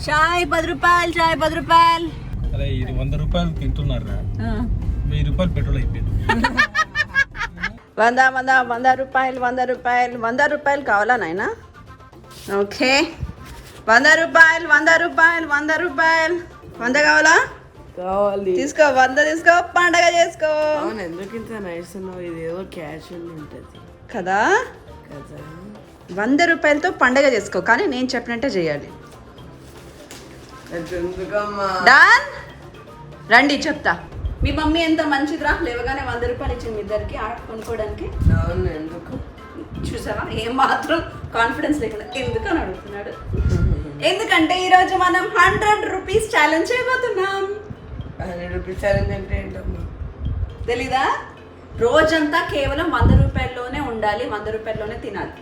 చాయ్ 10 రూపాయలు, చాయ్ 10 రూపాయలు. అరే ఇది 100 రూపాయలు తింటున్నారా? 1000 రూపాయలు పెట్రోల్ అయిపోయింది. 100 రూపాయలు, 100 రూపాయలు, 100 రూపాయలు కావాలా నాయనా? ఓకే 100 రూపాయలు, 100 రూపాయలు, 100 రూపాయలు. 100 కావాలా? కావాలి. తీసుకో 100 తీసుకో, పండగ చేసుకో. అవును, ఎందుకు ఇంత నైస్ ఉన్నావు? ఇది ఏదో క్యాషువల్ ఉంటుంది కదా. కదా. 100 రూపాయలతో పండగ చేసుకో, కానీ నేను చెప్పినట్టే చేయాలి. ఎందుకమ్మా? డన్. రండి చెప్తా. మీ మమ్మీ ఎంత మంచిదిరా, లేవగానే 100 రూపాయలు ఇచ్చింది మీ ఇద్దరికి ఆట కొనుక్కోవడానికి. అవును, ఎందుకు? చూసావా ఏం మాత్రం కాన్ఫిడెన్స్ లేకుండా ఎందుకు అని అడుగుతున్నాడు. ఎందుకంటే ఈరోజు మనం 100 రూపీస్ ఛాలెంజ్ చేయబోతున్నాం. 100 రూపీస్ ఛాలెంజ్ అంటే ఏంటమ్మా? తెలీదా? రోజంతా కేవలం 100 రూపాయల్లోనే ఉండాలి, 100 రూపాయల్లోనే తినాలి.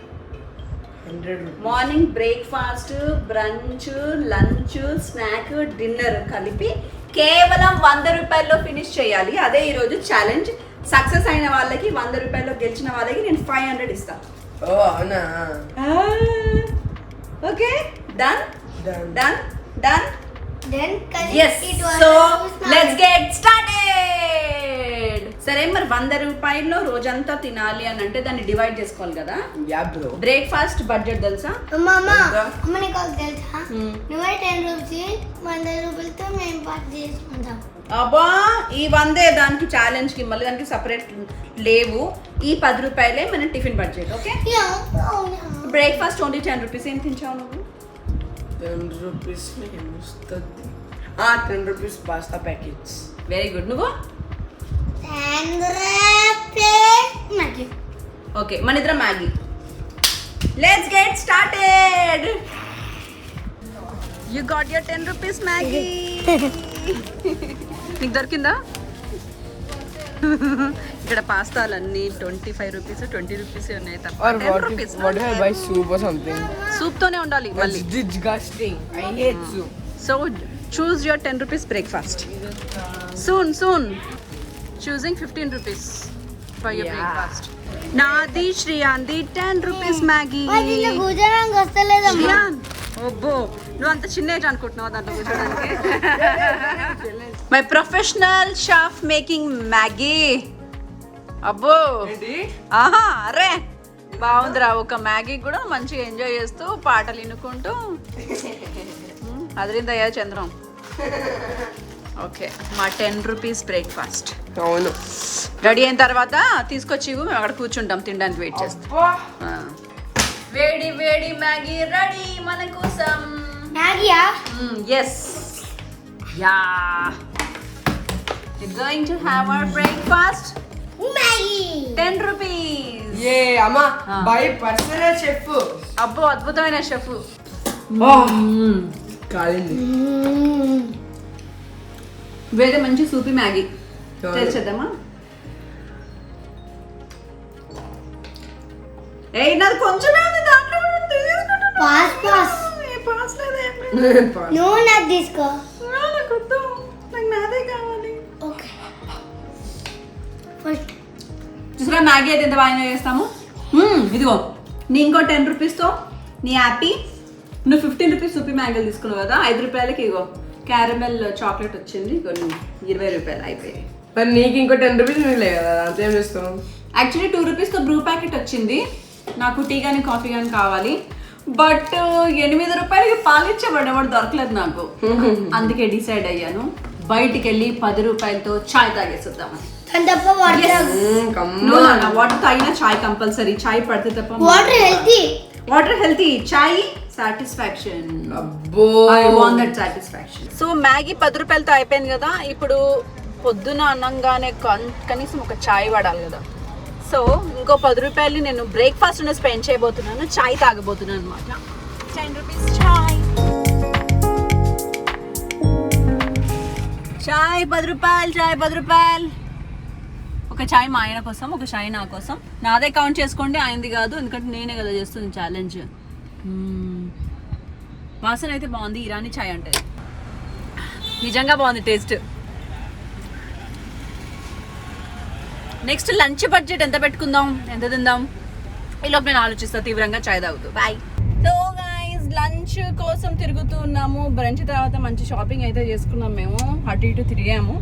100 rupees. Morning breakfast, branch, lunch, snack, dinner కలిపి కేవలం 100 రూపాయల్లో ఫినిష్ చేయాలి. అదే ఈరోజు ఛాలెంజ్. సక్సెస్ అయిన వాళ్ళకి, 100 రూపాయల్లో గెలిచిన వాళ్ళకి నేను 500 ఇస్తాను. ఓ అవునా? Okay done Done. Done done. Then yes so let's get started. సరే మరి 100 రూపాయల్లో రోజంతా తినాలి అని అంటే దాన్ని డివైడ్ చేసుకోవాలి కదా. Yeah bro. బ్రేక్ఫాస్ట్ బడ్జెట్ తెలుసా? అమ్మ నీకు తెలుసా? నువ్వే 10 రూపీస్ 100 రూపాయలతో మేము పార్టీ చేసుకుంటాం. అబ్బా ఈ 100 దానికి ఛాలెంజ్ కి మళ్ళీ దానికి సపరేట్ లేవు. ఈ 10 రూపాయలే మన tiffin budget. Okay breakfast only 10 rupees. ఏం తింటావు నువ్వు? 10 రూపీస్ ఏమొస్తుంది? 10 rupees pasta packets. Very good. నువ్వు? 10 రూపీస్ మ్యాగీ. ఓకే మన ఇద్దరం Maggi. Let's get started. You got your 10 rupees Maggi. నీకు దొరికిందా? ఇక్కడ పాస్తాలన్నీ 25 రూపీస్ 20 రూపీస్ ఉన్నాయి తప్ప Or 10 rupees. what if I buy soup or something? Soup తోనే ఉండాలి మళ్ళీ. It's disgusting. I hate soup. So choose your 10 rupees breakfast. Soon choosing 15 rupees for your breakfast. నాది శ్రీయాన్ది 10 rupees Maggi. దీంట్లో కూర్చోడానికి వస్తలేదమ్మా. శ్రీయాన్ ఓబ్బో నువ్వు అంత చిన్న ఏజ్ అనుకుంటున్నావు దాంట్లో కూర్చోడానికి. My professional chef making Maggi. అబ్బో ఆహా అరే బాగుందిరా. ఒక మ్యాగీ కూడా మంచిగా ఎంజాయ్ చేస్తూ పాటలు వినుకుంటూ అదిరిందయ్యా చంద్రం. ఓకే మా 10 రూపీస్ బ్రేక్ఫాస్ట్ అవును. రెడీ అయిన తర్వాత తీసుకొచ్చి మేము అక్కడ కూర్చుంటాం తినడానికి వెయిట్ చేస్తాం. వేడి వేడి మ్యాగీ రెడీ మన కోసం. మ్యాగీయా? Yes ya we're going to have our breakfast. Maggi 10 rupees. ఏ అమ్మా బై పర్సనల్ చెఫ్. అబ్బో అద్భుతమైన షెఫ్. కాలింది. వేరే మంచి సూపీ మ్యాగీ తెలిసేద్దామా? ఏ నాది కొంచెమే ఉంది దాంట్లో. పాస్ నువ్వు నాకు తీసుకో. నాకు నాదే కావాలి. ఓకే ఫస్ట్ చూసారా మ్యాగీ అయితే ఎంత బాగా చేస్తాము. ఇదిగో నీ ఇంకో 10 రూపీస్తో నీ హ్యాపీ. నువ్వు 15 రూపీస్ సూపీ మ్యాగీలు తీసుకున్నావు కదా. 5 రూపాయలకి ఇగో క్యారమెల్ చాక్లెట్ వచ్చింది. కొన్ని 20 రూపాయలు అయిపోయాయి. మరి నీకు ఇంకో 10 రూపీస్ మిగిలే కదా, అంతేం చేస్తాం? యాక్చువల్లీ 2 రూపీస్తో బ్రూ ప్యాకెట్ వచ్చింది. నాకు టీ కానీ కాఫీ కానీ కావాలి. బట్ 8 రూపాయలకి పాలు ఇచ్చేవాడు ఎవరు దొరకలేదు నాకు. అందుకే డిసైడ్ అయ్యాను బయటికి వెళ్ళి 10 రూపాయలతో చాయ్ తాగేసేద్దామని. వాటర్ తాగినా చాయ్ కంపల్సరీ. చాయ్ పడితే తప్ప water healthy, chai satisfaction. I want that satisfaction. So Maggi 10 రూపాయలతో అయిపోయింది కదా. ఇప్పుడు పొద్దున అన్నంగానే కనీసం ఒక చాయ్ పడాలి కదా. సో ఇంకో 10 రూపాయలు నేను బ్రేక్ఫాస్ట్ స్పెండ్ చేయబోతున్నాను. చాయ్ తాగబోతున్నాను అనమాట. 10 రూపీస్ చాయ్. చాయ్ 10 రూపాయలు, చాయ్ 10 రూపాయలు. ఒక చాయ్ మా ఆయన కోసం, ఒక చాయ్ నా కోసం. నాదే కౌంట్ చేసుకోండి, ఆయనది కాదు, ఎందుకంటే నేనే కదా చేస్తుంది ఛాలెంజ్. వాసన అయితే బాగుంది. ఇరానీ చాయ్ అంటే నిజంగా బాగుంది టేస్ట్. నెక్స్ట్ లంచ్ బడ్జెట్ ఎంత పెట్టుకుందాం, ఎంత తిందాం, ఈలోపు నేను ఆలోచిస్తా తీవ్రంగా. చాయ్ తాగుతూ బాయ్. సో గైస్ లంచ్ కోసం తిరుగుతున్నాము. బ్రంచ్ తర్వాత మంచి షాపింగ్ అయితే చేసుకున్నాం మేము, అటు ఇటు తిరిగాము.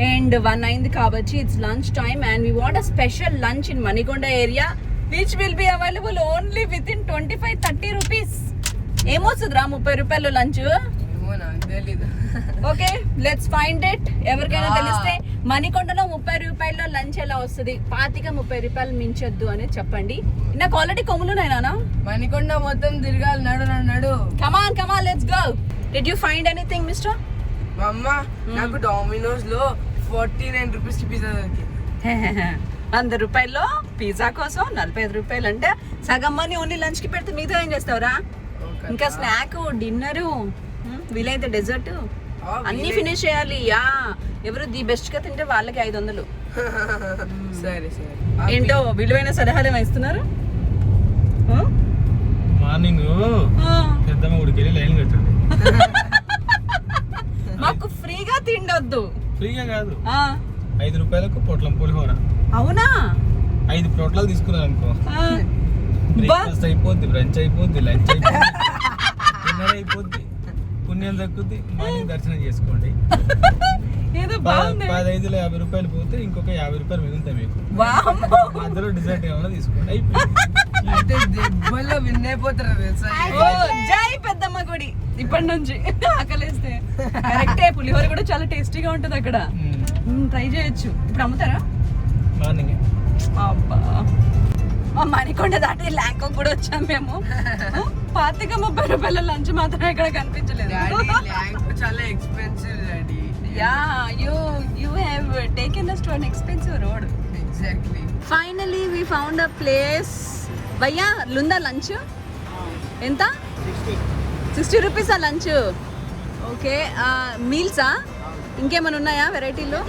అండ్ 1 అయింది కాబట్టి it's lunch time and we want a special lunch in Manikonda area which will be available only with in 25-30 rupees. ఏమొస్తుందిరా 30 రూపాయలు లంచ్? Okay let's find it. ఎవరికైనా తెలిస్తే మణికొండలో 30 రూపాయల్లో లంచ్ ఎలా వస్తుంది, 25-30 రూపాయలు మించొద్దు అని చెప్పండి. నాకు ఆల్రెడీ కొమ్ములు నానా మణికొండ మొత్తం తిరగాలి. నడు come on let's go. Did you find anything mister? మా అమ్మ నాకు డామినోస్ లో 49 రూపీస్ కి పిజ్జా దొరికింది. 100 రూపాయల్లో పిజ్జా కోసం 45 రూపాయలు అంటే సగం మనీ ఓన్లీ లంచ్ కి పెడితే మిగతా ఏం చేస్తావురా? ఇంకా స్నాక్, డిన్నర్, వీలైతే డెజర్ట్ అన్ని ఫినిష్ చేయాలి. యా ఎవరు ది బెస్ట్ గా తింటే వాళ్ళకి 500. సరే ఏంటో విలువైన సలహాలు ఇస్తున్నారు. మార్నింగ్ పెద్దమ్మ గుడికి వెళ్ళి లైన్ కట్టండి. మాకు ఫ్రీగా తిండొద్దు. ఫ్రీగా కాదు, ఆ 5 రూపాయలకు పొట్లం పులిహోర. అవునా? 5 పొట్లాలు తీసుకున్నారు అనుకో, బ్రేక్ఫాస్ట్ అయిపోద్ది, బ్రంచ్ అయిపోద్ది, లంచ్ అయిపోద్ది, డిన్నర్ అయిపోద్ది, పుణ్యం దక్కుద్ది. మార్నింగ్ దర్శనం చేసుకోండి. ఏదో బాగుంది. 15 50 రూపాయలు పోతే ఇంకొక 50 రూపాయలు మిగులుతాయి మీకు. వామ్మో. అందులో డిజర్ట్ ఏమైనా తీసుకోండి, అయిపోయింది. దెబ్బల్లో విన్ అయిపోతారు తెలుసా? ఓ, జై పెద్దమ్మ గుడి. ఇప్పటి నుంచి ఆకలేస్తే కరెక్టే. పులిహోర కూడా చాలా టేస్టీగా ఉంటుంది అక్కడ. ట్రై చేయొచ్చు. ఇప్పుడు అమ్ముతారా? మార్నింగ్ అబ్బా, మా మణికొండ దాటి ల్యాంకాక్ కూడా వచ్చాం మేము. 25-30 రూపాయల లంచ్ మాత్రం ఇక్కడ కనిపించలేదు. చాలా expensive daddy. Yeah you have taken us to an expensive road. Exactly. Finally we found a place. భయ్యా లుందా లంచ్ ఎంత? 60 రూపీసా లంచ్? ఓకే మీల్సా? ఇంకేమైనా ఉన్నాయా వెరైటీలో?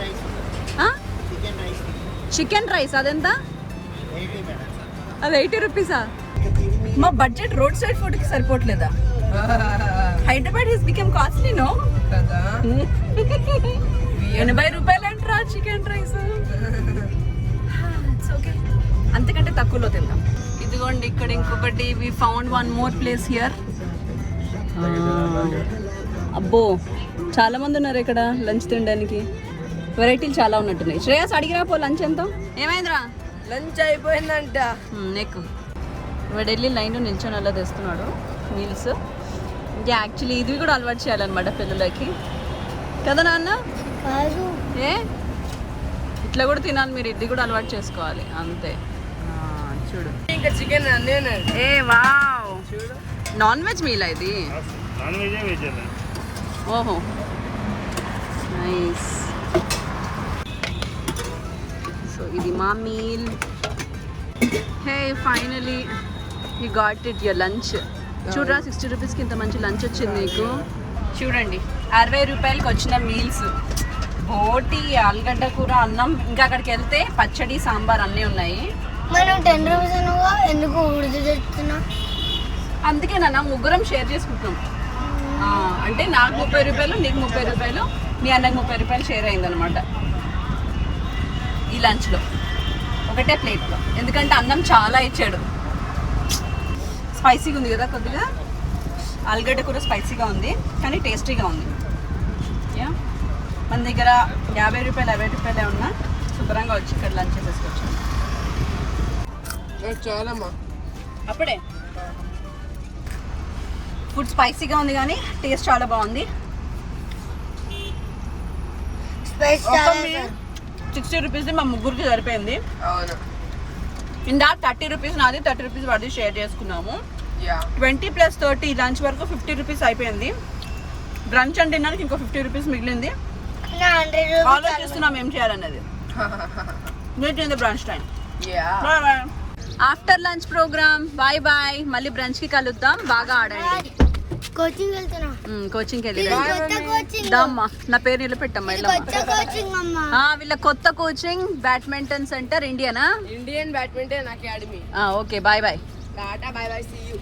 చికెన్ రైస్ అదెంత? అది 80 రూపీసా? మా బడ్జెట్ రోడ్ సైడ్ ఫుడ్ కి సరిపోవట్లేదా? Hyderabad has become costly no కదా. 80 రూపాయలు అంటారా చికెన్ రైస్? ఓకే, అంతకంటే తక్కువలో తిందాం. ఇదిగోండి ఇక్కడ ఇంకొకటి. We found one more place here. అబ్బో చాలా మంది ఉన్నారు ఇక్కడ లంచ్ తినడానికి. వెరైటీలు చాలా ఉన్నట్టున్నాయి. శ్రేయస్ అడిగిరా పో లంచ్ ఎంత? ఏమైందిరా? లంచ్ అయిపోయిందంట. నెక్కు వాడు వెళ్ళి లైన్లో నిల్చొని అలా తెస్తున్నాడు మీల్స్. ఇంకా యాక్చువల్లీ ఇది కూడా అలవాటు చేయాలన్నమాట పిల్లలకి కదా నాన్న? కాదు ఏ ఇట్లా కూడా తినాలి మీరు, ఇది కూడా అలవాటు చేసుకోవాలి అంతే. చూడు ఇంకా చికెన్ అన్నేనండి. ఏ వావ్, చూడు నాన్ వెజ్ మీల్ ఇది. ఓహో నైస్. సో ఇది మా meal. Hey finally you got it your lunch. చూడరా 60 రూపీస్కి ఇంత మంచి లంచ్ వచ్చింది నీకు. చూడండి 60 రూపాయలకి వచ్చిన మీల్స్. బోటి, ఆలుగడ్డ కూర, అన్నం, ఇంకా అక్కడికి వెళ్తే పచ్చడి, సాంబార్ అన్నీ ఉన్నాయి. మనం 10 రూపీస్ అనువా ఎందుకు ఉడిది తెస్తున్నా? అందుకే నాన్న ముగ్గురం షేర్ చేసుకుంటున్నాం. అంటే నాకు 30 రూపాయలు, నీకు 30 రూపాయలు, మీ అన్నకు 30 రూపాయలు షేర్ అయిందనమాట ఈ లంచ్లో ఒకటే ప్లేట్లో. ఎందుకంటే అన్నం చాలా ఇచ్చాడు. స్పైసీగా ఉంది కదా కొద్దిగా, ఆలుగడ్డ కూర స్పైసీగా ఉంది కానీ టేస్టీగా ఉంది. యా మన దగ్గర 50 రూపాయలు 60 రూపాయలే ఉన్నా శుభ్రంగా వచ్చి ఇక్కడ లంచ్ చేసేసుకొచ్చాను. చాలమ్మా అప్పుడే ఫుడ్ స్పైసీగా ఉంది కానీ టేస్ట్ చాలా బాగుంది. స్పైస్ చాలా 60 రూపీస్ మా ముగ్గురికి సరిపోయింది. అవును. ఇందా 30 రూపీస్ నాది, 30 రూపీస్ వాడిది షేర్ చేసుకున్నాము. యా 20 + 30 లంచ్ వరకు 50 రూపీస్ అయిపోయింది. బ్రంచ్ అండ్ డిన్నర్కి ఇంకో 50 రూపీస్ మిగిలింది. 100 రూపీస్ ఆలోచిస్తున్నాం ఏం చేయాలన్నది. Meet in the brunch time. Yeah bye bye. After lunch programme. Bye bye. మళ్ళీ బ్రంచ్కి కలుద్దాం. బాగా ఆడండి. కోచింగ్ వెళ్తున్నా. కోచింగ్కి వెళ్ళి ఇది కొత్త కోచింగ్. దామ్మా నా పేరు నిలబెట్టమ్మా. ఇది కొత్త కోచింగ్ అమ్మా. వీళ్ళ కొత్త కోచింగ్ బ్యాడ్మింటన్ సెంటర్ ఇండియానా? Indian Badminton Academy. Okay bye bye. Tata bye bye, see you.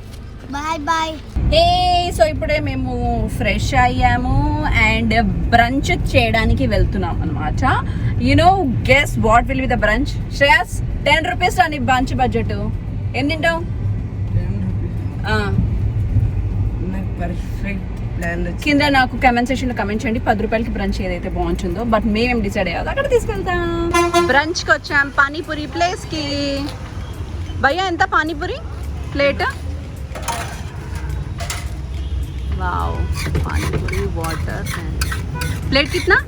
Bye bye. So ఇప్పుడే మేము ఫ్రెష్ అయ్యాము అండ్ బ్రంచ్ చేయడానికి వెళ్తున్నాం అనమాట. You know guess what will be the brunch? Shreyas 10 rupees అని బ్రంచ్ బడ్జెట్. ఏం తింటావు? 10 రూపీస్. పర్ఫెక్ట్ ప్లాన్ కింద నాకు కమెంట్ సెక్షన్ లో కమెంట్ చేయండి 10 రూపాయలకి బ్రంచ్ ఏదైతే బాగుంటుందో. బట్ మేమేం డిసైడ్ అయ్యాలి అక్కడ తీసుకెళ్తాం. బ్రంచ్ కి వచ్చాం పానీపూరి ప్లేస్ కి. భయ్యా ఎంత panipuri plate? Wow panipuri water plate కిतना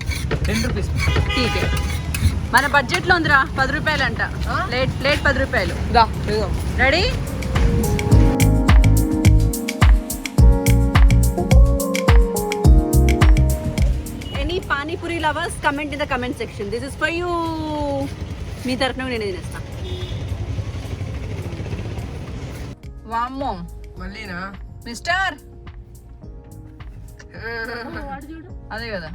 10 rupees. ठीक है మన బడ్జెట్ లో ఉందిరా 10 రూపాయలు అంట. ప్లేట్ 10 రూపాయలు. Ready? Any panipuri lovers comment in the comment section. This is for you. మీ తరఫున నేను తినేస్తా. వామ్మో మళ్ళీనా మిస్టర్ అదే కదా.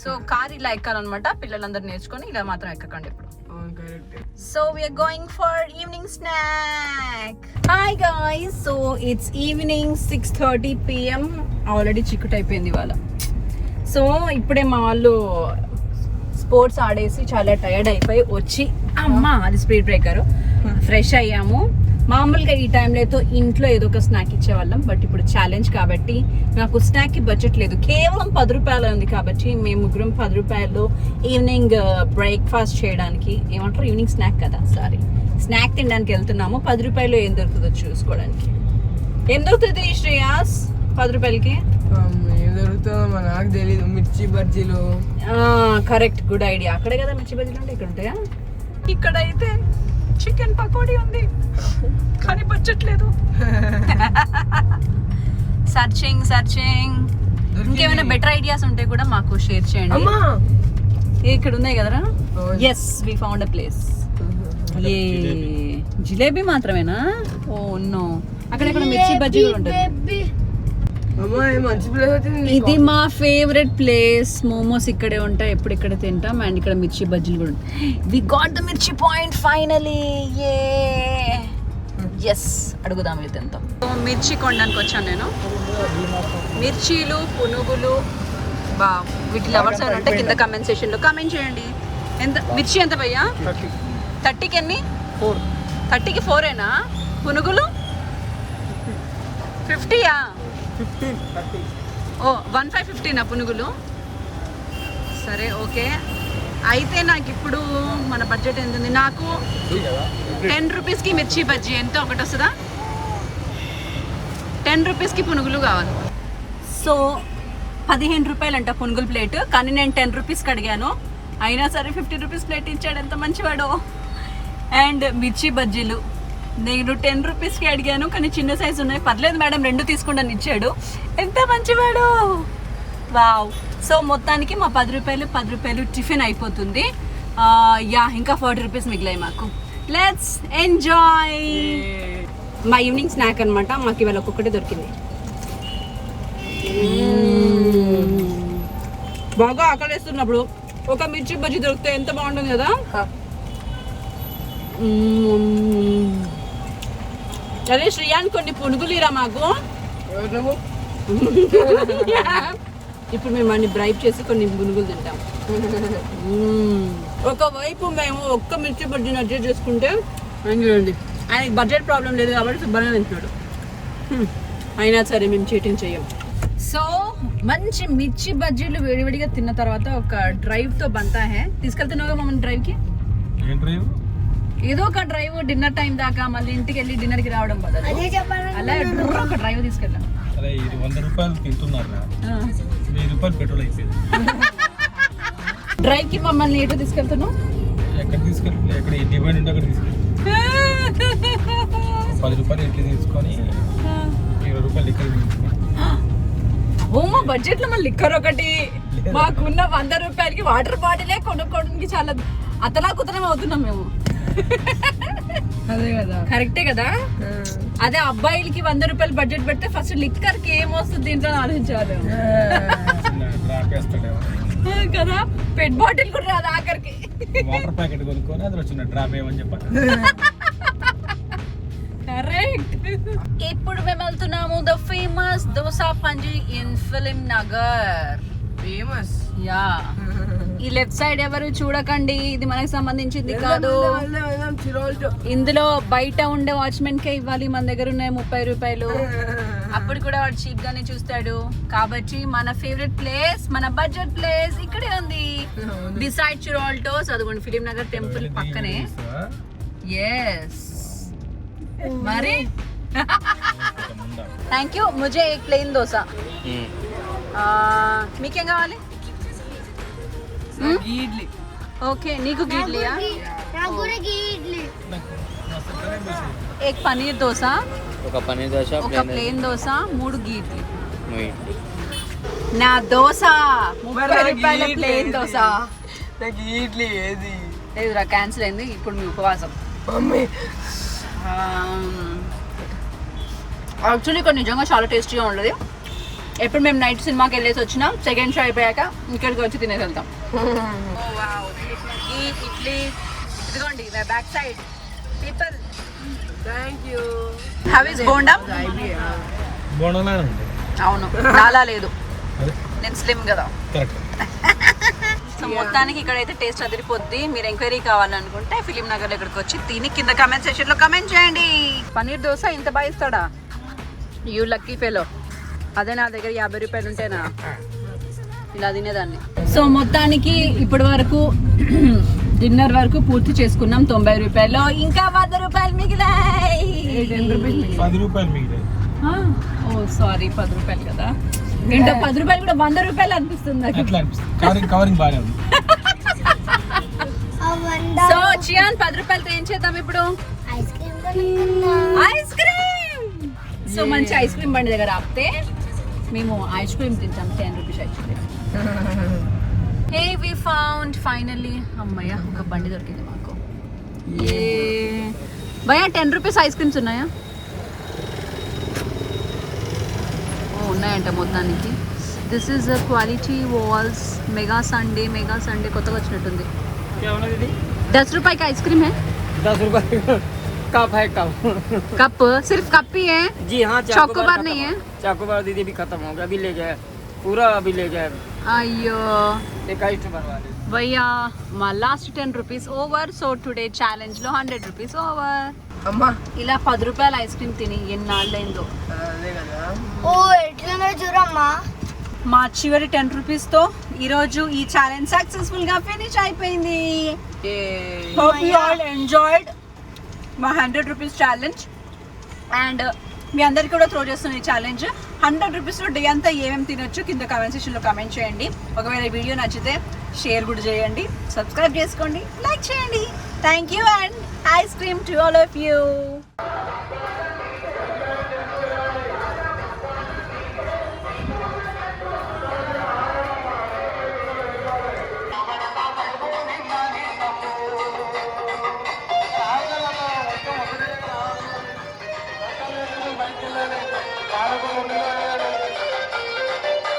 సో కార్ ఇలా ఎక్కాలన్నమాట. పిల్లలందరూ నేర్చుకొని ఇలా మాత్రం ఎక్కకండి ఇప్పుడు. So we are going for evening snack. Hi guys, so it's evening 6:30 PM. Already చిక్కుట్ అయిపోయింది ఇవాళ. సో ఇప్పుడే మా వాళ్ళు స్పోర్ట్స్ ఆడేసి చాలా టైర్డ్ అయిపోయి వచ్చి అమ్మ అది స్పీడ్ బ్రేకర్ ఫ్రెష్ అయ్యాము. మామూలుగా ఈ టైంలో అయితే ఇంట్లో ఏదో ఒక స్నాక్ ఇచ్చేవాళ్ళం. బట్ ఇప్పుడు ఛాలెంజ్ కాబట్టి నాకు స్నాక్కి బడ్జెట్ లేదు. కేవలం 10 రూపాయలు ఉంది కాబట్టి మేము ముగ్గురం 10 రూపాయలు ఈవినింగ్ బ్రేక్ఫాస్ట్ చేయడానికి, ఏమంటారు ఈవినింగ్ స్నాక్ కదా, సారీ స్నాక్ తినడానికి వెళ్తున్నాము. 10 రూపాయలు ఏం దొరుకుతుందో చూసుకోవడానికి. ఏం దొరుకుతుంది శ్రేయాస్ 10 రూపాయలకి? ఏం దొరుకుతుందో నాకు తెలీదు. మిర్చి బజ్జీలు. Correct, good idea. అక్కడే కదా మిర్చి బజ్జీలు అంటే ఇక్కడ ఉంటాయా? ఇక్కడైతే చికెన్ పకోడీ ఉంది కానీ బడ్జెట్ లేదు. సర్చింగ్ ఇంకేమైనా బెటర్ ఐడియాస్ ఉంటే కూడా మాకు షేర్ చేయండి. ఇక్కడ ఉన్నాయి కదరా. Yes we found a place. ఏ జిలేబీ మాత్రమేనా? ఓ నో, అక్కడెక్కడ మిర్చి బజ్జీ కూడా ఉంటుంది. మంచి ప్లేస్ వచ్చింది. ఇది మా ఫేవరెట్ ప్లేస్. మోమోస్ ఇక్కడే ఉంటాయి, ఎప్పుడు ఇక్కడ తింటాం. అండ్ ఇక్కడ మిర్చి బజ్జీలు కూడా ఉంటాయి. వి గాట్ ద మిర్చి పాయింట్ ఫైనలీ. ఎస్, అడుగుదాం ఇది ఎంత. మిర్చి కొనడానికి వచ్చాను నేను. మిర్చీలు, పునుగులు, బా వీటి లవర్స్ అని ఉంటే కింద కమెంట్ సెక్షన్లో కమెంట్ చేయండి. ఎంత మిర్చి ఎంత భయ్యా? 30కి ఎన్ని? 30కి 4ఏనా? పునుగులు 50యా? 15, 30. ఓ 1515 పునుగులు. సరే ఓకే. అయితే నాకు ఇప్పుడు మన బడ్జెట్ ఎంత ఉంది? నాకు 10 రూపీస్కి మిర్చి బజ్జీ ఎంత ఒకటి వస్తుందా? 10 రూపీస్కి పునుగులు కావాలి. సో 15 రూపాయలు అంట పునుగులు ప్లేట్. కానీ నేను 10 రూపీస్కి అడిగాను, అయినా సరే 50 రూపీస్ ప్లేట్ ఇచ్చాడు. ఎంత మంచివాడు. అండ్ మిర్చి బజ్జీలు నేను 10 రూపీస్కి అడిగాను కానీ చిన్న సైజు ఉన్నాయి. పర్లేదు మేడం 2 తీసుకోండి ఇచ్చాడు. ఎంత మంచివాడు. వావ్. సో మొత్తానికి మా 10 రూపాయలు టిఫిన్ అయిపోతుంది. యా, ఇంకా 40 రూపీస్ మిగిలాయి మాకు. Let's enjoy. మా ఈవినింగ్ స్నాక్ అనమాట. మాకు ఇవాళ ఒక్కొక్కటి దొరికింది. బాగా ఆకలిస్తున్నప్పుడు ఒక మిర్చి బజ్జీ దొరికితే ఎంత బాగుంటుంది కదా. అరే శ్రీయాన్ కొన్ని పునుగులు ఇరా మాకు. ఇప్పుడు మేము అన్ని బ్రైప్ చేసి కొన్ని పునుగులు తింటాం. ఒకవైపు మేము ఒక్క మిర్చి బజ్జీని అడ్జస్ట్ చేసుకుంటే చూడండి, ఆయనకి బడ్జెట్ ప్రాబ్లం లేదు కాబట్టి శుభ్రంగా తింటున్నాడు. అయినా సరే మేము చీటింగ్ చెయ్యం. సో మంచి మిర్చి బజ్జీలు వేడివేడిగా తిన్న తర్వాత ఒక డ్రైవ్తో బంతా హే. తీసుకెళ్తున్నావుగా మమ్మల్ని డ్రైవ్కి? ఏదో ఒక డ్రైవ్ డిన్నర్ టైం దాకా, మళ్ళీ ఇంటికి వెళ్ళి డిన్నర్కి రావడం బదులు అలా ఒక డ్రైవ్ తీసుకెళ్ళాం. అరే ఇది 100 రూపాయలు తింటున్నారా? 1000 రూపాయలు పెట్రోల్ అయిపోయింది. డ్రైవ్ కి మమ్మల్ని ఎటు తీసుకెళ్తున్నావు? ఎక్కడ తీసుకెళ్ళి ఎక్కడ డిమాండ్ ఉంటే అక్కడ తీసుకెళ్ళి 10 రూపాయలు ఇంటికి తీసుకొని 20 రూపాయలు ఇక్కడ తీసుకొని. ఓ మా బడ్జెట్ లో మళ్ళీ లిక్కర్ ఒకటి, మాకున్న 100 రూపాయలకి వాటర్ బాటిలే కొనుక్కోవడానికి చాలా అతలాకుతలం అవుతున్నాం మేము. అదే కదా, కరెక్టే కదా. అదే అబ్బాయిలకి 100 రూపాయలు బడ్జెట్ పెడితే ఫస్ట్ లిక్కర్ కి ఏమొస్తుంది దీంట్లో ఆలోచించాలి కదా. పెట్ బాటిల్ కూడా రాదు ఆఖరికి. వాటర్ ప్యాకెట్ కొనుక్కొని అందులో చిన్న డ్రాప్ ఏమని చెప్పాలి. కరెక్ట్. ఇప్పుడు మేము వెళ్తున్నాము ద ఫేమస్ దోసా పంజీ in Film Nagar. Famous. Yeah, ఈ లెఫ్ట్ సైడ్ ఎవరు చూడకండి, ఇది మనకి సంబంధించింది కాదు. వెళ్దాం చిరోల్టో. ఇందులో బయట ఉండే వాచ్మెన్ కే ఇవ్వాలి, మన దగ్గర ఉన్నాయి 30 రూపాయలు. అప్పుడు కూడా వాడు చీప్ గానే చూస్తాడు. కాబట్టి మన ఫేవరెట్ ప్లేస్, మన బడ్జెట్ ప్లేస్ ఇక్కడే ఉంది, డిసైడ్ చిరాల్టో. చదువుకోండి, ఫిలిం నగర్ టెంపుల్ పక్కనే. ఎస్ మరి థ్యాంక్ యూ. ముజే एक ప్లేన్ దోశ. మీకేం కావాలి? ఇడ్లీ. ఓకే, నీకు గిడ్లియా? నాకు కూడా ఇడ్లీ. एक పనీర్ దోశ, ఒక పన్నీర్ దోశ, ఒక ప్లేన్ దోశ, 3 గిడ్లీ. నా దోశ 30 రూపాయల ప్లేన్ దోశ. నాకు ఇడ్లీ ఏది లేదురా, క్యాన్సిల్ అయింది. ఇప్పుడు మీ ఉపవాసం. మమ్మీ. యాక్చువల్లీ ఇక్కడ నిజంగా చాలా టేస్టీగా ఉండదు. ఎప్పుడు మేము నైట్ సినిమాకి వెళ్ళేసి వచ్చినా సెకండ్ షో అయిపోయాక ఇక్కడికి వచ్చి తినేసి వెళ్తాం. ఈ ఇడ్లీ ఇదిగోండి back side people. Thank you. How is bonda? బోండానే ఉంది. అవును, చాలా లేదు, అదే నేను స్లిమ్ కదా. కరెక్ట్. సో మొత్తానికి ఇక్కడైతే టేస్ట్ అదిరిపోద్ది. మీరు ఎంక్వైరీ కావాలనుకుంటే ఫిలిం నగర్ ఇక్కడికి వచ్చి తిని కింద కమెంట్ సెక్షన్ లో కమెంట్ చేయండి. పన్నీర్ దోశ ఇంత బాగా ఇస్తాడా? You lucky fellow. అదే నా దగ్గర 50 రూపాయలు ఉంటేనా ఇలా తినేదాన్ని. సో మొత్తానికి ఇప్పటి వరకు డిన్నర్ వరకు పూర్తి చేసుకున్నాం 90 రూపాయలు. ఇంకా 100 రూపాయలు మిగిలాయి. 10 రూపాయలు మిగిలాయి. ఓ సారీ, 10 రూపాయలు కదా. ఏంటో 10 రూపాయలు కూడా 100 రూపాయలు అనిపిస్తుంది నాకు. అట్లా అనిపిస్తుంది. కవరింగ్ బాగానే ఉంది. సో చియాన్ 10 రూపాయలతో ఏం చేద్దాం ఇప్పుడు? ఐస్ క్రీమ్ కొనుక్కుందాం. Ice cream. సో మంచి ఐస్ క్రీమ్ బండి దగ్గర ఆపితే మేము ఐస్ క్రీమ్ తింటాం. 10 rupees ice cream. Hey we found finally. అమ్మయ్య, ఒక బండి దొరికింది మాకు. ఏ భయ్యా 10 రూపీస్ ఐస్ క్రీమ్స్ ఉన్నాయా? ఉన్నాయంట మొత్తానికి. This is Kwality Wall's Mega Sundae. Mega Sundae కొత్తగా వచ్చినట్టుంది. 10 रुपए का आइसक्रीम है. 10 रुपए कप है कप. कप सिर्फ कप ही है? जी हाँ. चॉकोबार नहीं है? चॉकोबार दीदी भी खत्म हो गया. अभी ले जाए पूरा, अभी ले जाए. अयो 21 बनवा दे भैया. మా last 10 rupees over. So today challenge లో 100 రూపీస్ ఓవర్. అమ్మా. ఇలా 10 రూపాయల ఐస్ క్రీమ్ తిని ఎన్నాళ్ళైందో. అదే కదా. ఓ ఎట్లుందో చూడమ్మా. మా చివరి 10 రూపీస్ తో ఈ రోజు ఈ ఛాలెంజ్ సక్సెస్ఫుల్ గా ఫినిష్ అయిపోయింది. హోప్ యు ఆల్ ఎంజాయ్డ్ మా 100 రూపీస్ ఛాలెంజ్. అండ్ మీ అందరికి కూడా త్రో చేస్తున్న ఈ ఛాలెంజ్ 100 రూపీస్లో డే అంతా ఏమేమి తినొచ్చు కింద కామెంట్ సెక్షన్లో కామెంట్ చేయండి. ఒకవేళ వీడియో నచ్చితే షేర్ కూడా చేయండి, సబ్స్క్రైబ్ చేసుకోండి, లైక్ చేయండి. Thank you and ice cream to all of you.